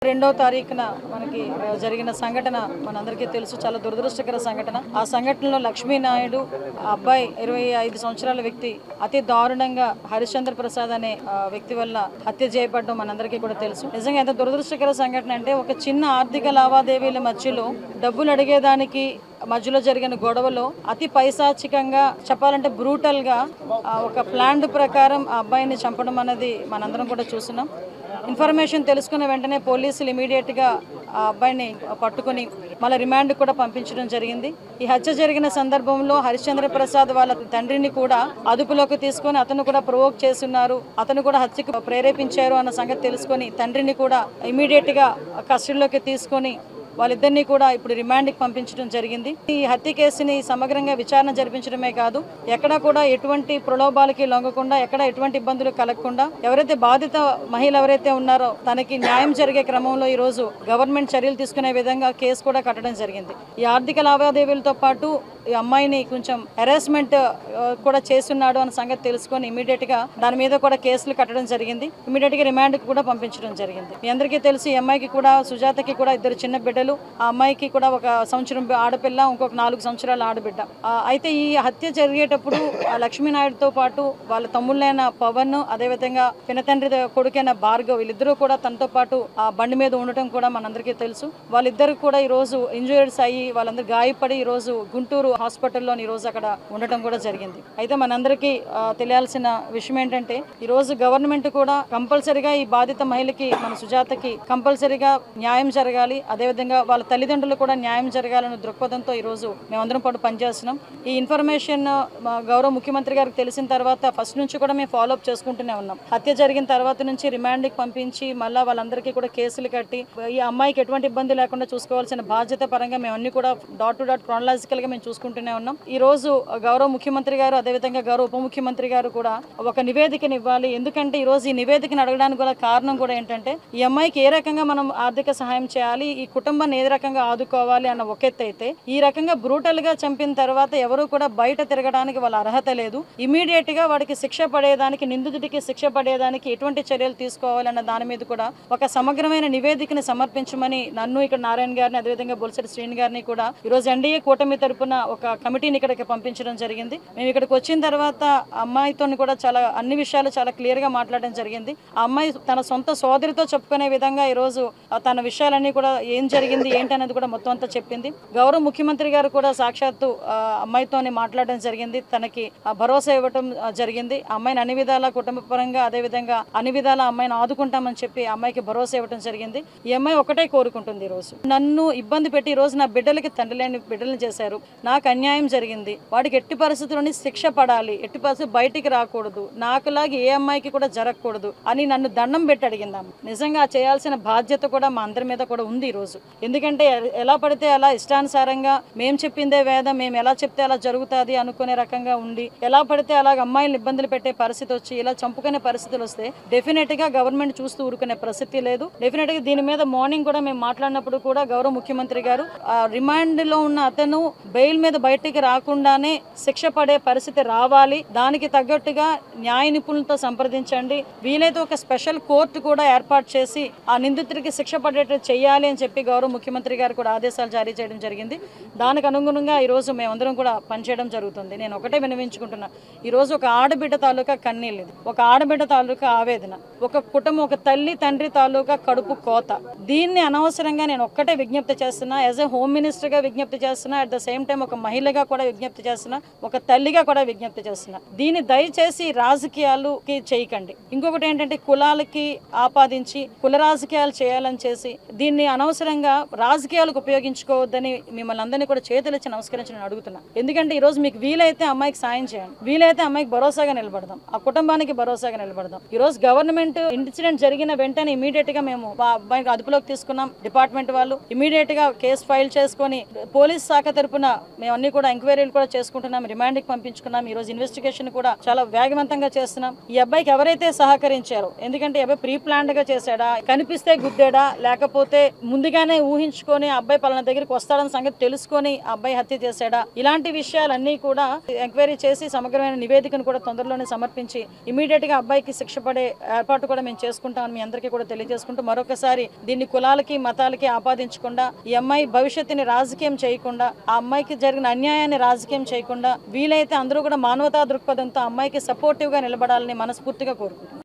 రెండవ తారీఖున మనకి జరిగిన సంఘటన మనందరికీ తెలుసు, చాలా దురదృష్టకర సంఘటన. ఆ సంఘటనలో లక్ష్మీ నాయుడు అబ్బాయి 25 సంవత్సరాల వ్యక్తి అతి దారుణంగా హరిశ్చంద్ర ప్రసాద్ అనే వ్యక్తి వల్ల హత్య చేయబడడం మనందరికీ కూడా తెలుసు. నిజంగా ఎంత దురదృష్టకర సంఘటన అంటే, ఒక చిన్న ఆర్థిక లావాదేవీల మధ్యలో డబ్బులు అడిగేదానికి మధ్యలో జరిగిన గొడవలో అతి పైశాచికంగా చెప్పాలంటే బ్రూటల్ గా ఒక ప్లాన్ ప్రకారం ఆ అబ్బాయిని చంపడం అనేది మనందరం కూడా చూస్తున్నాం. ఇన్ఫర్మేషన్ తెలుసుకున్న వెంటనే పోలీసులు ఇమీడియట్ గా ఆ అబ్బాయిని పట్టుకుని మళ్ళీ రిమాండ్ కూడా పంపించడం జరిగింది. ఈ హత్య జరిగిన సందర్భంలో హరిశ్చంద్ర ప్రసాద్ వాళ్ళ తండ్రిని కూడా అదుపులోకి తీసుకొని అతను కూడా ప్రొవోక్ చేస్తున్నారు, అతను కూడా హత్యకు ప్రేరేపించారు అన్న సంగతి తెలుసుకొని తండ్రిని కూడా ఇమీడియట్ గా కస్టడీలోకి తీసుకొని వాళ్ళిద్దరినీ కూడా ఇప్పుడు రిమాండ్కి పంపించడం జరిగింది. ఈ హత్య కేసుని సమగ్రంగా విచారణ జరిపించడమే కాదు, ఎక్కడా కూడా ఎటువంటి ప్రలోభాలకి లొంగకుండా, ఎక్కడ ఎటువంటి ఇబ్బందులు కలగకుండా, ఎవరైతే బాధిత మహిళ ఎవరైతే ఉన్నారో తనకి న్యాయం జరిగే క్రమంలో ఈ రోజు గవర్నమెంట్ చర్యలు తీసుకునే విధంగా కేసు కూడా కట్టడం జరిగింది. ఈ ఆర్థిక లావాదేవీలతో పాటు ఈ అమ్మాయిని కొంచెం హెరాస్మెంట్ కూడా చేస్తున్నాడు అన్న సంగతి తెలుసుకొని ఇమీడియట్ గా దాని మీద కూడా కేసులు కట్టడం జరిగింది. ఇమీడియట్ గా రిమాండ్ కూడా పంపించడం జరిగింది. మీ అందరికీ తెలుసు, ఈ అమ్మాయికి కూడా, సుజాతకి కూడా 2 చిన్న బిడ్డలు. ఆ అమ్మాయికి కూడా 1 సంవత్సరం ఆడపిల్ల, ఇంకొక 4 సంవత్సరాల ఆడబిడ్డ. అయితే ఈ హత్య జరిగేటప్పుడు లక్ష్మీనాయుడుతో పాటు వాళ్ళ తమ్ముళ్ళైన పవన్, అదేవిధంగా పినతండ్రి కొడుకైన భార్గవ్, వీళ్ళిద్దరూ కూడా తనతో పాటు ఆ బండి మీద ఉండటం కూడా మనందరికీ తెలుసు. వాళ్ళిద్దరు కూడా ఈ రోజు ఇంజూరీస్ అయ్యి వాళ్ళందరూ గాయపడి ఈ రోజు గుంటూరు హాస్పిటల్లో ఈ రోజు అక్కడ ఉండటం కూడా జరిగింది. అయితే మనందరికీ తెలియాల్సిన విషయం ఏంటంటే, ఈ రోజు గవర్నమెంట్ కూడా కంపల్సరిగా ఈ బాధిత మహిళకి, మన సుజాతకి కంపల్సరిగా న్యాయం జరగాలి, అదేవిధంగా వాళ్ళ తల్లిదండ్రులు కూడా న్యాయం జరగాలనే దృక్పథంతో ఈ రోజు మేమందరం పాటు పనిచేస్తున్నాం. ఈ ఇన్ఫర్మేషన్ గౌరవ ముఖ్యమంత్రి గారికి తెలిసిన తర్వాత ఫస్ట్ నుంచి కూడా మేము ఫాలోఅప్ చేసుకుంటూనే ఉన్నాం. హత్య జరిగిన తర్వాత నుంచి రిమాండ్కి పంపించి మళ్ళీ వాళ్ళందరికీ కూడా కేసులు కట్టి ఈ అమ్మాయికి ఎటువంటి ఇబ్బంది లేకుండా చూసుకోవాల్సిన బాధ్యత పరంగా మేము అన్ని కూడా డాట్ టు డాట్ క్రానలాజికల్ గా మేము చూసుకుంటూనే ఉన్నాం. ఈ రోజు గౌరవ ముఖ్యమంత్రి గారు, అదేవిధంగా గౌరవ ఉప ముఖ్యమంత్రి గారు కూడా ఒక నివేదికను ఇవ్వాలి. ఎందుకంటే ఈ రోజు ఈ నివేదికను అడగడానికి కూడా కారణం కూడా ఏంటంటే, ఈ అమ్మాయికి ఏ రకంగా మనం ఆర్థిక సహాయం చేయాలి, ఈ కుటుంబాన్ని ఏ రకంగా ఆదుకోవాలి అన్న ఒక ఎత్తు అయితే, ఈ రకంగా బ్రూటల్ గా చంపిన తర్వాత ఎవరు కూడా బయట తిరగడానికి వాళ్ళ అర్హత లేదు. ఇమీడియట్ గా వాడికి శిక్ష పడేదానికి, నిందితుడికి శిక్ష పడేదానికి ఎటువంటి చర్యలు తీసుకోవాలన్న దాని మీద కూడా ఒక సమగ్రమైన నివేదికను సమర్పించమని నన్ను, ఇక్కడ నారాయణ గారిని, అదేవిధంగా బొలిశెట్టి శ్రీని గారిని కూడా ఈ రోజు ఎన్డీఏ కూటమి తరపున ఒక కమిటీని ఇక్కడికి పంపించడం జరిగింది. మేము ఇక్కడికి వచ్చిన తర్వాత అమ్మాయితో కూడా అన్ని విషయాలు చాలా క్లియర్ గా మాట్లాడడం జరిగింది. ఆ అమ్మాయి తన సొంత సోదరితో చెప్పుకునే విధంగా ఈ రోజు తన విషయాలన్నీ కూడా ఏం జరిగింది ఏంటి అనేది కూడా మొత్తం అంతా చెప్పింది. గౌరవ ముఖ్యమంత్రి గారు కూడా సాక్షాత్తు అమ్మాయితోని మాట్లాడడం జరిగింది, తనకి భరోసా ఇవ్వడం జరిగింది. అమ్మాయిని అన్ని విధాల కుటుంబ పరంగా, అదేవిధంగా అన్ని విధాల అమ్మాయిని ఆదుకుంటామని చెప్పి అమ్మాయికి భరోసా ఇవ్వడం జరిగింది. ఈ అమ్మాయి ఒకటే కోరుకుంటుంది, ఈ రోజు నన్ను ఇబ్బంది పెట్టి ఈ రోజు నా బిడ్డలకి తండ్రి లేని బిడ్డలను చేశారు, నాకు అన్యాయం జరిగింది, వాడికి ఎట్టి పరిస్థితుల్లోని శిక్ష పడాలి, ఎట్టి పరిస్థితులు బయటికి రాకూడదు, నాకులాగా ఏ అమ్మాయికి కూడా జరగకూడదు అని నన్ను దండం పెట్టి అడిగిందాము. నిజంగా చేయాల్సిన బాధ్యత కూడా మా అందరి మీద కూడా ఉంది ఈ రోజు. ఎందుకంటే ఎలా పడితే అలా ఇష్టానుసారంగా మేము చెప్పిందే వేదం, మేము ఎలా చెప్తే అలా జరుగుతుంది అనుకునే రకంగా ఉండి, ఎలా పడితే అలాగ అమ్మాయిలను ఇబ్బందులు పెట్టే పరిస్థితి వచ్చి ఇలా చంపుకునే పరిస్థితులు వస్తే డెఫినెట్ గా గవర్నమెంట్ చూస్తూ ఊరుకునే పరిస్థితి లేదు. డెఫినెట్ గా దీని మీద మార్నింగ్ కూడా మేము మాట్లాడినప్పుడు కూడా గౌరవ ముఖ్యమంత్రి గారు రిమాండ్ లో ఉన్న అతను బెయిల్ మీద బయటికి రాకుండానే శిక్ష పడే పరిస్థితి రావాలి, దానికి తగ్గట్టుగా న్యాయ నిపుణులతో సంప్రదించండి, వీలైతే ఒక స్పెషల్ కోర్టు కూడా ఏర్పాటు చేసి ఆ నిందితుడికి శిక్ష పడేట్టు చేయాలి అని చెప్పి గౌరవ ముఖ్యమంత్రి గారు కూడా ఆదేశాలు జారీ చేయడం జరిగింది. దానికి అనుగుణంగా ఈ రోజు మేమందరం కూడా పనిచేయడం జరుగుతుంది. నేను ఒకటే విన్నవించుకుంటున్నా, ఈ రోజు ఒక ఆడబిడ్డ తాలూకా కన్నీళ్ళు, ఒక ఆడబిడ్డ తాలూకా ఆవేదన, ఒక కుటుంబం, ఒక తల్లి తండ్రి తాలూకా కడుపు కోత. దీన్ని అనవసరంగా నేను ఒక్కటే విజ్ఞప్తి చేస్తున్నా, యాజ్ ఏ హోమ్ మినిస్టర్ గా విజ్ఞప్తి చేస్తున్నా, అట్ ద సేమ్ టైం ఒక మహిళగా కూడా విజ్ఞప్తి చేస్తున్నా, ఒక తల్లిగా కూడా విజ్ఞప్తి చేస్తున్నా, దీన్ని దయచేసి రాజకీయాలకి చేయకండి. ఇంకొకటి ఏంటంటే, కులాలకి ఆపాదించి కుల రాజకీయాలు చేయాలని చేసి దీన్ని అనవసరంగా రాజకీయాలకు ఉపయోగించుకోవద్దని మిమ్మల్ని అందరినీ కూడా చేతులెత్తి నమస్కరించి నేను అడుగుతున్నా. ఎందుకంటే ఈ రోజు మీకు వీలైతే అమ్మాయికి సాయం చేయండి, వీలైతే అమ్మాయికి భరోసాగా నిలబడదాం, ఆ కుటుంబానికి భరోసాగా నిలబడదాం. ఈ రోజు గవర్నమెంట్ ఇన్సిడెంట్ జరిగిన వెంటనే ఇమీడియట్ గా మేము అబ్బాయికి అదుపులోకి తీసుకున్నాం. డిపార్ట్మెంట్ వాళ్ళు ఇమీడియట్ గా కేసు ఫైల్ చేసుకొని పోలీస్ శాఖ తరపున మేము అన్ని కూడా ఎంక్వైరీలు కూడా చేసుకుంటున్నాం, రిమాండ్కి పంపించుకున్నాం. ఈ రోజు ఇన్వెస్టిగేషన్ కూడా చాలా వేగవంతంగా చేస్తున్నాం. ఈ అబ్బాయికి ఎవరైతే సహకరించారో, ఎందుకంటే అబ్బాయి ప్రీ ప్లాన్డ్ గా చేశాడా, కనిపిస్తే గుద్దాడా, లేకపోతే ముందుగానే ఊహించుకొని అబ్బాయి పలానా దగ్గరికి వస్తాడన్న సంగతి తెలుసుకొని అబ్బాయి హత్య చేశాడా, ఇలాంటి విషయాలన్నీ కూడా ఎంక్వైరీ చేసి సమగ్రమైన నివేదికను కూడా తొందరలోనే సమర్పించి ఇమీడియట్ గా అబ్బాయికి శిక్ష పడే ఏర్పాటు కూడా మేము చేసుకుంటామని మీ అందరికీ కూడా తెలియజేసుకుంటూ మరొకసారి దీన్ని కులాలకి మతాలకి ఆపాదించకుండా, ఈ అమ్మాయి భవిష్యత్తుని రాజకీయం చేయకుండా, ఆ అమ్మాయికి జరిగిన అన్యాయాన్ని రాజకీయం చేయకుండా వీలైతే అందరూ కూడా మానవతా దృక్పథంతో అమ్మాయికి సపోర్టివ్ గా నిలబడాలని మనస్ఫూర్తిగా కోరుకుంటున్నాం.